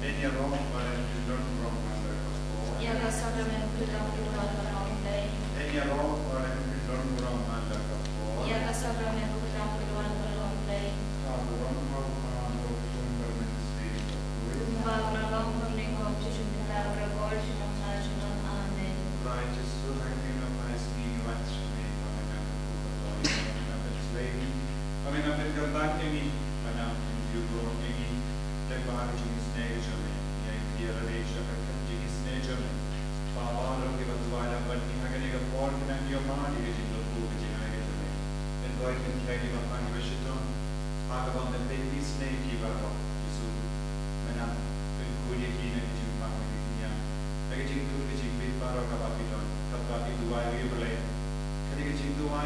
Enya roh para children from under kapor. Enya roh para children from under kapor. Abuan mau mau sumber ministry kapor. Righteous so hanging up as being once made on an apple. Kami namin kantan ini mana juga ini terbaru jenis neger में या India देश का jenis neger में पावालों के बदलाव बनी हगने का पॉर के नाम यो मान ये जिन लोगों के जिन neger में इन बाइक इन कैली बहान विशिष्टों आगे बंदे पेटी स्नेह की बारों यीशु मना इन कुरिय की ने जिन बहान की दुनिया अगर जिन दूर के जिन बीत बारों का बाकी तो तब बाकी दुआ ये बोले कभी के जिन दुआ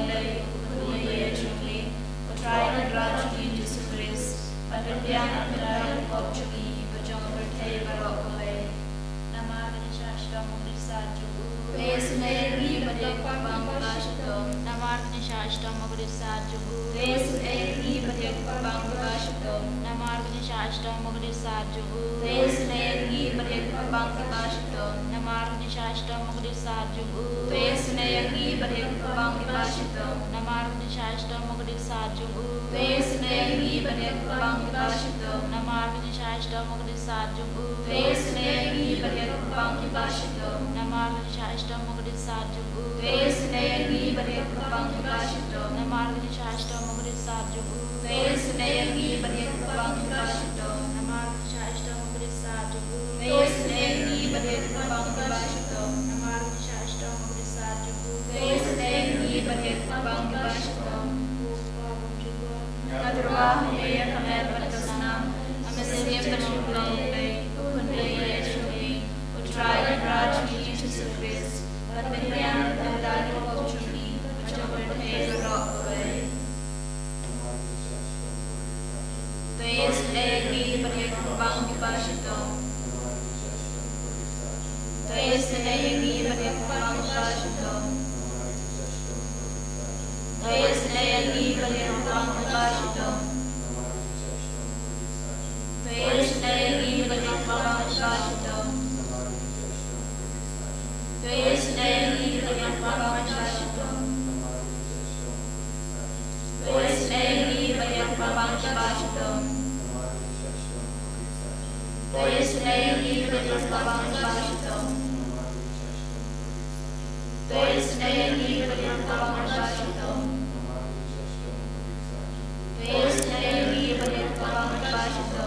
mulai Juli, Utrai Raj Jesus Christ, Padadyan Adrai Kopchumi, Bajong Bertay Barokaway, Nama Ganeshashta Mugdisa Jugu, Vesnay Badekabang Bashato, Nama Ganeshashta Mugdisa Jugu, Vesnay Badekabang Bashato, Nama Ganeshashta Mugdisa Jugu, Vesnay Badekabang Bashato, Nama Ganeshashta Mugdisa Jugu, Vesnay Badekabang Bashato, Nama Ganeshashta Mugdisa Jugu, Vesnay Badekabang Bashato, Nama Ganeshashta Mugdisa Jugu, Vesnay Badekabang Bashato, Nama Ganeshashta Mugdisa Jugu, Vesnay Badekabang Bashato, Nama Ganeshashta Mugdisa Jugu, Vesnay Badekabang Bashato, Nama Ganeshashta Mugdisa Jugu, Vesnay Badekabang Bashato, Nama Ganeshashta Mugdisa Jugu, Vesnay Badekabang Bashato, Nadurwa Haya Kamel Batasnam, Amasia Panulay, Upunay Yeshua, Utrai Raj Jesus Christ, Padadyan Adrai Kopchumi, Bajong Bertay Barokaway. Vesnay Badekabang Bashato, Vesnay Badekabang Bashato, Vesnay Badekabang Bashato, Vesnay Badekabang Bashato, Vesnay Badekabang Bashato, Vesnay Badekabang Bashato, Vesnay Badekabang Bashato, Vesnay Badekabang Bashato, Vesnay Badekabang Bashato,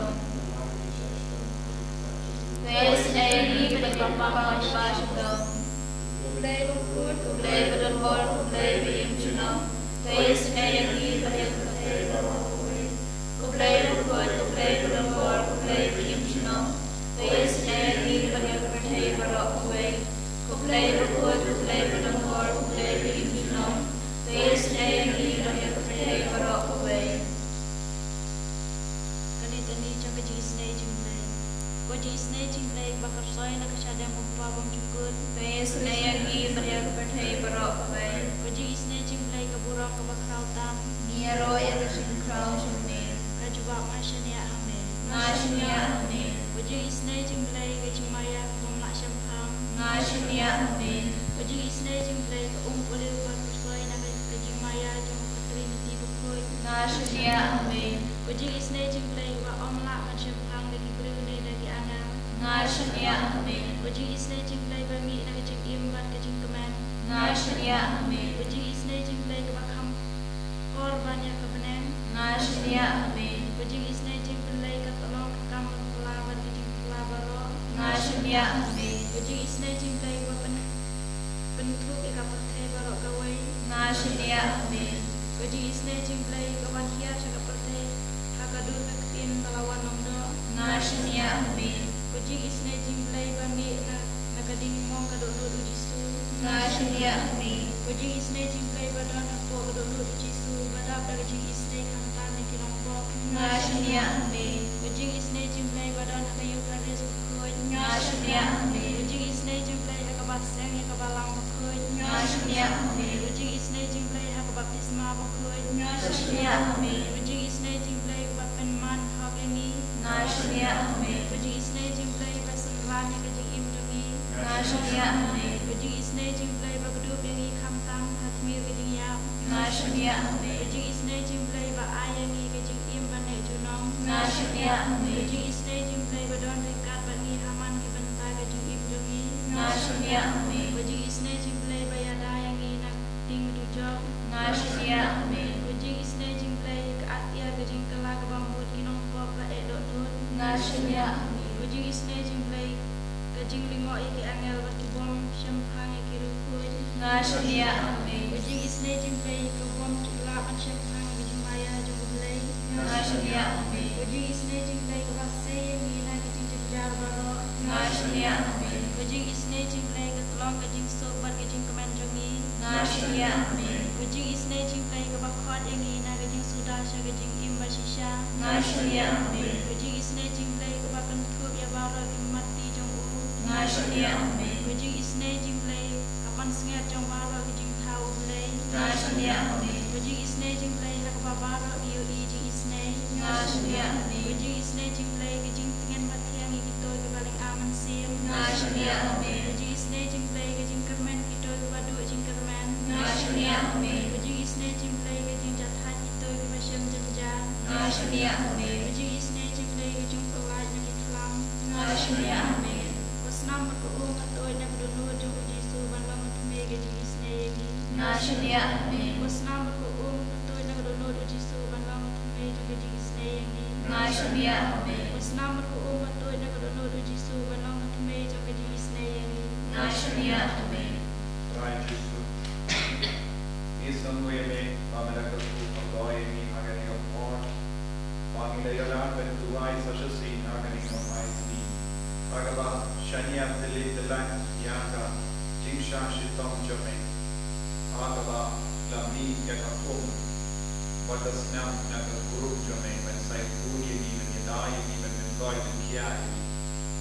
Vesnay Badekabang Bashato, Kublay Badabor, Kublay Bimchuno, Vesnay Badekabang Kublay Badabor, Kublay Badabor, Kublay Bimchuno, Vesnay Badekabang Barokaway, Kublay Badabor, Kublay Badabor, Kublay Bimchuno, Vesnay Badekabang Barokaway. Kanitani jang kajisnay jimlay, kajisnay jimlay bakar soy na kasyadang magpabang jukun, Vesnay Badekabang Barokaway, kajisnay jimlay kaburang kabakraw tam, Niyaro yagasing kraw shimne, kajubak masyanya hame, masyanya hame, kajisnay jimlay kajimaya kumla syampang, masyanya hame, kajisnay jimlay kaumpulil bakar na kajimaya jang katriniti bukoy, masyanya hame, kajisnay jimlay wa omla masyapang lagi brunei lagi anam, masyanya hame, kajisnay jimlay bangi na kajing imban kajing keman, masyanya hame, kajisnay jimlay kabakam korban ya kebenan, masyanya hame, kajisnay jimlay katolong kam kelabat kajing kelabaro, masyanya hame, kajisnay jimlay wa bentuk ikapate barok gawai, masyanya hame, kajisnay jimlay kawan hias ikapate hakadur kakin melawan nomdo, masyanya hame, kajisnay jimlay bami na nakading mong kadudud ujisu, masyanya hame, kajisnay jimlay badan ako kadudud ujisu badap daga jisnay kantan na kinongpok, masyanya hame, kajisnay jimlay badan kayu karis bukoy, masyanya hame, kajisnay jimlay akabat seng akabalang bukoy, masyanya hame, kajisnay jimlay akabatisma bukoy, masyanya hame, kajisnay jimlay akabat penman hageni, masyanya hame, kajisnay jimlay basenlan ya kajing imdungi, masyanya hame, kajisnay jimlay bagdup yang ikamtam hatmir kajing yap, masyanya hame, kajisnay jimlay ba ayangi kajing imban nek junong, masyanya hame, kajisnay jimlay badon ringkat bani haman kibenta kajing imdungi, masyanya hame, kajisnay jimlay bayada yang inak ting dujong, masyanya hame, kajisnay jimlay keatia kajing kelak bambut kinong pok la edok dut, masyanya hame, kajisnay jimlay kajing lingo iki angel berkibom syampang iki rukun, masyanya hame, kajisnay jimlay kebom lapan syampang kajing maya jugublay, masyanya hame, kajisnay jimlay kebasay mina kajing jejar baro, masyanya hame, kajisnay jimlay ketolong kajing sobat kajing kemanjongi, masyanya hame, kajisnay isne jing play ka bakhot yang ina ka jing suda sha ka jing imba shisha Ngashania amen. ka jing isne jing play ka bakan thup ya bara ki mati jong u Ngashania amen. ka jing isne jing play kapan snger jong bara ka jing thau play Ngashania amen. ka jing isne jing play ha ka bara yu i jing isne Ngashania ka amen. jing isne jing play ka jing tengen mathiang i kito ka baling aman sim Ngashania amen. ka jing isne jing play ka jing kermen kito ka badu jing kermen Ngashania amen. ka jing isne jing play ka jing jatha kito ka basem jenjan Ngashania amen. ka jing isne jing play ka jing pelaj na kitlam Ngashania amen. wasnam ko matoi na kudu jong Yesu balang me ka jing isne yegi Ngashania amen. wasnam ko matoi na kudu Yesu balang me jong ka jing isne yegi Ngashania amen. wasnam ko matoi na kudu Yesu balang me jong ka jing isne yegi Ngashania amen. Try Jesu. Isang mo yeme, pamalakas po pagdoy ni aganing of God. Pangilayalan bentuay sa siya sin aganing of IC. Pagaba, shanyam dilang yaka, jingsha shitong jome. Pagaba, lami yakakum. Wadas nam nakaguru jome, when say puri ni when yadai ni when bendoy ni kiyai.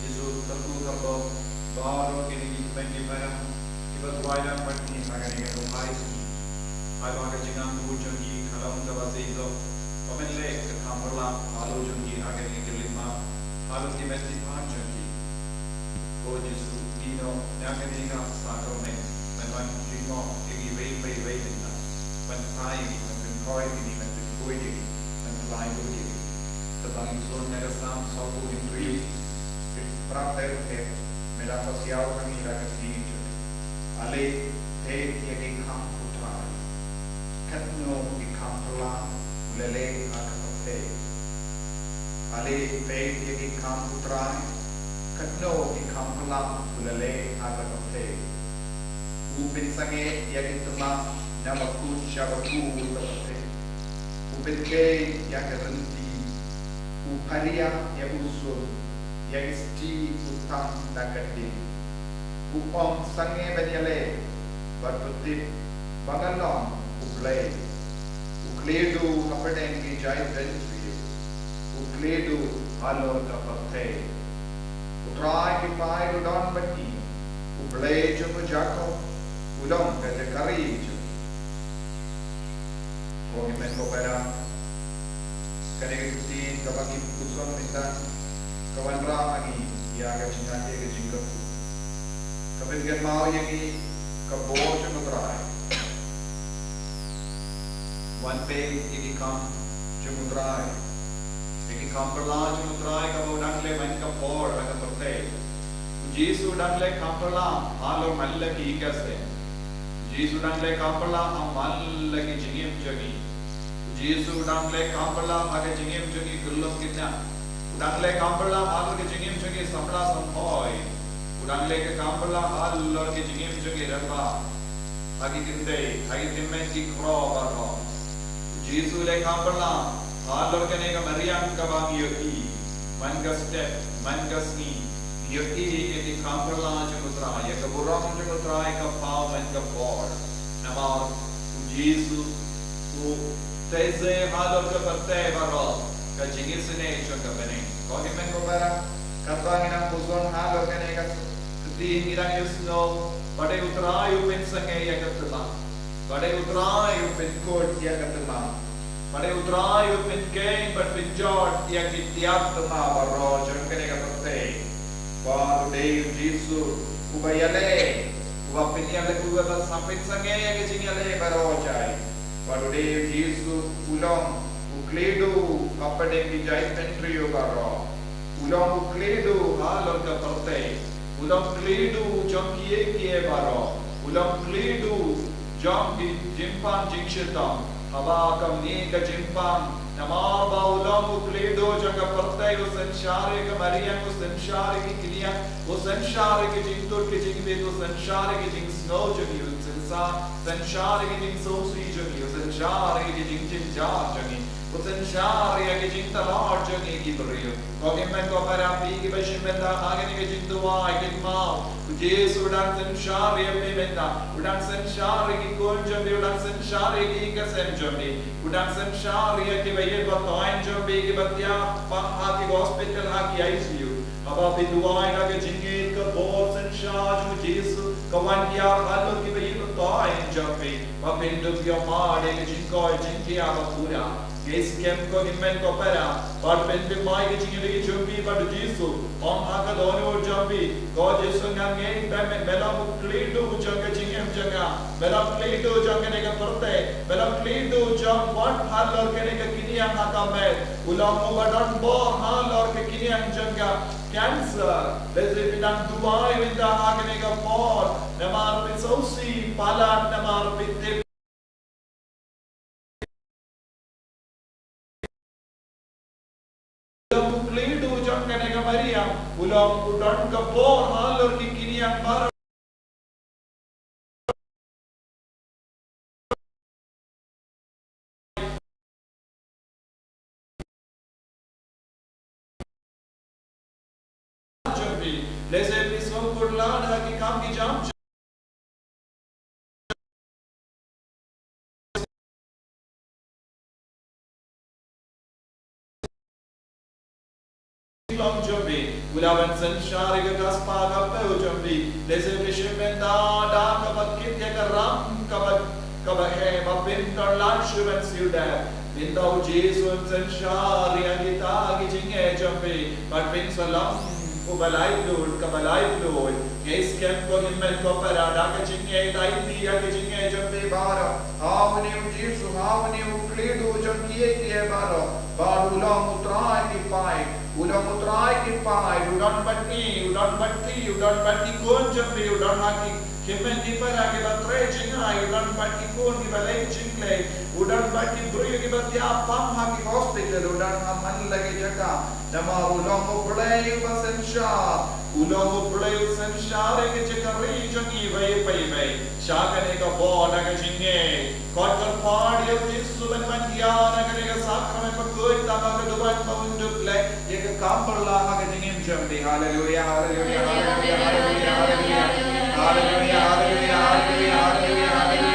Isu tatu tabo, baro kini when yibara, ibadwailan pati aganing of IC. Aga jingang bujungi kalam kawazizo omenle kamala alo jungi aga ni kelima alo di mesti panjungi ko Jesu dino naga ni ka sakrame man jingo igi wei dinna man pai ni man koi ni man koi ni man lai do ni tabang so naga sam so ko intui prater ke mera pasiao kami raga si ale te ye kam putra Katno ikampala ulele akapafe. Ale faith yaki kamputrai. Katno ikampala ulele akapafe. Upin sange yaki tuma namakut shabaku utapafe. Upin ke yakaranti. Uparia yakusul yakisti utang nakati. Upom sange banyale berputih bangalong Uplay, ukledu kapadeng ki jai ventri, ukledu halo kapate, utrai ki pai udon bati, uplay jumu jako, udon kete kari ju. Kau imen ko pera, kene kuti kabagi puson minta, kawan ramagi yaga cingate ke jingkapu, kabitgan mau yagi kabo jumu trai. One pay iki kam jumudrai iki kam perla jumudrai ka dangle man ka por aga perte Jesu dangle kam perla halo malle ki kase Jesu dangle kam perla amal ki jingim jagi Jesu dangle kam perla aga jingim jagi gullum kitna dangle kam perla halo ki jingim jagi samra samhoy dangle ke kam perla halo ki jingim jagi raba agi kinde agi timmen ki kro baro Jesu le kampala alor kene ka mariam ka bang yoti man ka step man ka sni yoti eti kampala jumutra ya ka burang jumutra ka pau man ka por nama Jesu u teze alor ka pate baro ka jingisne choka bane ko himen ko bara katwa ina puzon alor kene ka ti ngira yusno pade utrayu pen sange ya katla Pada utrayu pen kot ya katma. Pada utrayu pen gain but pen jot ya kitiap tama baro jon kene kapate. Wa dei Jesu ubayale wa pen ya le uwa ta sapit sange ya ke jingale baro jai. Wa dei Jesu ulong ukledu kapade ki jai pentriyo baro. Ulong ukledu halor kapate. Ulong kledu jon kiye baro. Ulong kledu Jom di jimpan jingshitam, hava kam ni ka jimpan, namar ba ulam ukledo jaga partai o sanshare ka mariam o sanshare ki kiliya o sanshare ki jingtur ki jingbe o sanshare ki jing snow jagi o sanshare ki jing sosri jagi o sanshare ki jing jinjar jagi o sanshare ki jing talar jagi ki bariyo. Kogi men ko para pi ki bashim men da agani ki jing duwa ki mau Jesus udan sen shari pimenta udan sen shari ki konjambi udan sen shari ki kasemjambi udan sen shari ki baye batainjambi ki batya ha ki hospital ha ki ICU aba biduai na ke jingit ka bot sen shaju Jesus kawan ki ar hallo ki baye batainjambi ba pindu ki amade ke jinkoi jinki aba pura Kes kem ko himmen ko para but when we mai ke jingi ke jumbi but Jesus on ha ka dono jumbi ko Jesus ngange be mela muklidu janga jingem janga mela muklidu janga ne ka perte mela muklidu jam what halor ke ne ka kinian ha ka me ulam mo badon bo halor ke kinian janga cancer let's say we done dubai with the ha ke ne ka por namar pe sausi palat namar pe ulang udan ka por halor ki kinian bar jambi lese pismo kurlana ki kam ki jam jambi ulavan sanshari ka kaspa ka pe jambi lese vishmenda da ka bakit ya karam ka ba he ba bin tarlan shuvan siuda binda Jesus sanshari agita ki jinge jambi but bin salam ubalai lord ka balai lord kes kem ko himmel ko parada ka jinge dai dia ki jinge jambi bara avni Jesus avni ukledu jambi kiye bara badula mutrai ki pai udah mutrai ki pai udan batti kon jambi udan haki kemen di para ke batre jingai udan batti kon ki balai jingle udan batti bru ki batti apam haki hospital udan man lage jaka nama ulam play basensha ulam play sanshare ke jakari jangi vai shakane ka boda ka jinge kotkar pad ye jisu ban mandiya nagane ka sakrame pa koi tama ka duban paundu play ye ka kamperla ha ka jingem jambi hallelujah hallelujah hallelujah hallelujah hallelujah hallelujah hallelujah hallelujah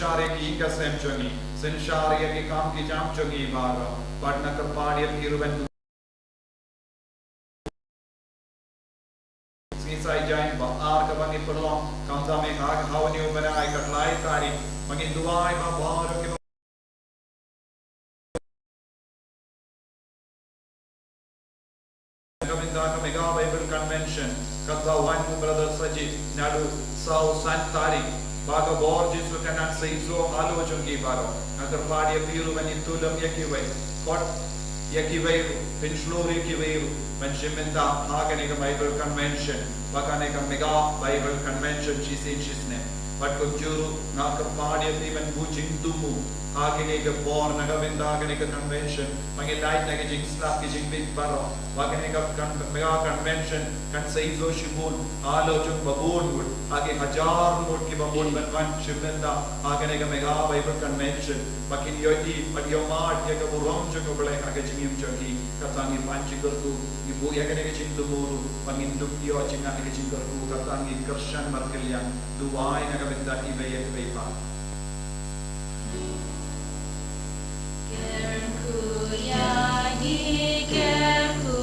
Sinshare ki kasem chungi, Sinshare ki kam ki jam chungi baga, Padna kapadi kiruben Sai jain ba ar ka bangi perlong kam da me ha hawani ubana ai ka lai tari mangin duai ba bar ke Govinda ka mega Bible convention kadda one brother saji nadu sau sant tari baga bor jisu kanan sai zo halo jungi baro nakar padi piru bani tulam yakiwai kot yakiwai pinslori yakiwai menshimenta haganega Bible convention Bakaneka mega Bible convention chisne but kunjuru nakar padi even bujing tumu haganega bor nagavinda haganega convention mangi light naga jing slap ki jing big baro bakanega mega convention kan saizo shibun halo jung babun wood hage hajar mut ki babun ban shibenda haganega mega Bible convention bakin yoti but yomad yaga buram jung bole hage jingim jogi katangi panchi kurtu ibu haganega jing tumuru bangin duk yo jinga hage jing kurtu katangi kershan markelian duai nagavinda ibeye pepa Kerku yagi kerku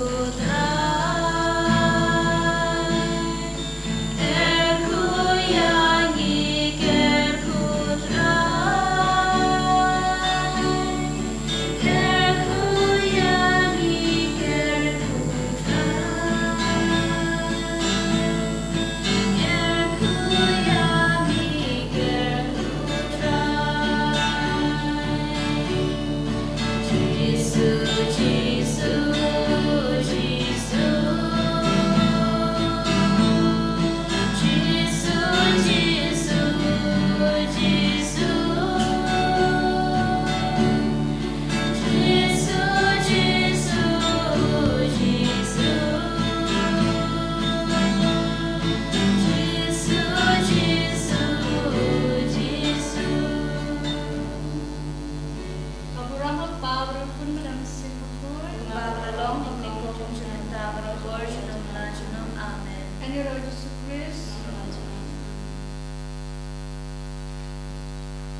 Amen.